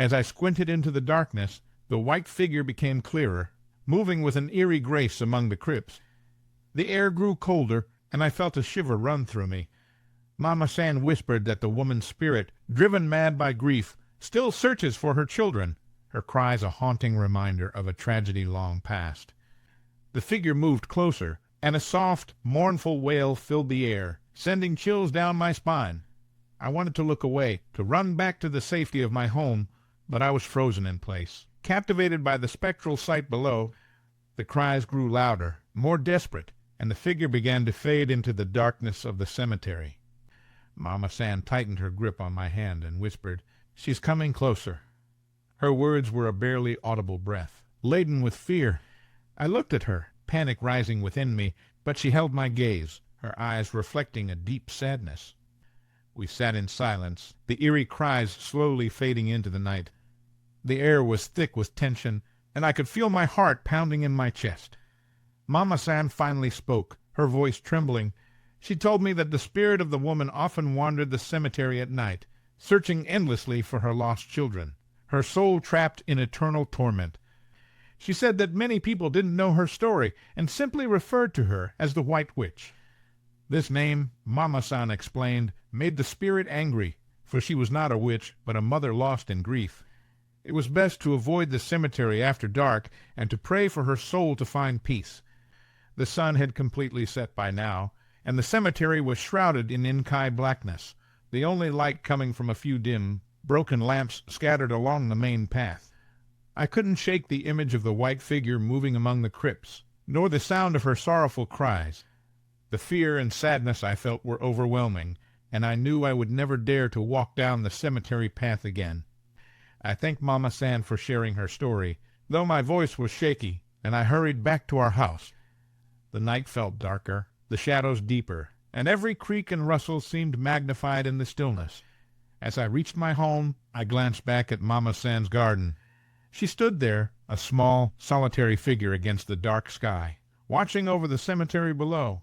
As I squinted into the darkness, the white figure became clearer, moving with an eerie grace among the crypts. The air grew colder, and I felt a shiver run through me. Mama-san whispered that the woman's spirit, driven mad by grief, still searches for her children, her cries a haunting reminder of a tragedy long past. The figure moved closer, and a soft, mournful wail filled the air, sending chills down my spine. I wanted to look away, to run back to the safety of my home, but I was frozen in place. Captivated by the spectral sight below, the cries grew louder, more desperate, and the figure began to fade into the darkness of the cemetery. Mama-san tightened her grip on my hand and whispered, "She's coming closer." Her words were a barely audible breath, laden with fear. I looked at her, panic rising within me, but she held my gaze, her eyes reflecting a deep sadness. We sat in silence, the eerie cries slowly fading into the night. The air was thick with tension, and I could feel my heart pounding in my chest. Mama-san finally spoke, her voice trembling. She told me that the spirit of the woman often wandered the cemetery at night, searching endlessly for her lost children, her soul trapped in eternal torment. She said that many people didn't know her story and simply referred to her as the White Witch. This name, Mama-san explained, made the spirit angry, for she was not a witch, but a mother lost in grief. It was best to avoid the cemetery after dark and to pray for her soul to find peace. The sun had completely set by now, and the cemetery was shrouded in inky blackness, the only light coming from a few dim, broken lamps scattered along the main path. I couldn't shake the image of the white figure moving among the crypts, nor the sound of her sorrowful cries. The fear and sadness I felt were overwhelming, and I knew I would never dare to walk down the cemetery path again. I thanked Mama-san for sharing her story, though my voice was shaky, and I hurried back to our house. The night felt darker, the shadows deeper, and every creak and rustle seemed magnified in the stillness. As I reached my home, I glanced back at Mama-san's garden. She stood there, a small, solitary figure against the dark sky, watching over the cemetery below,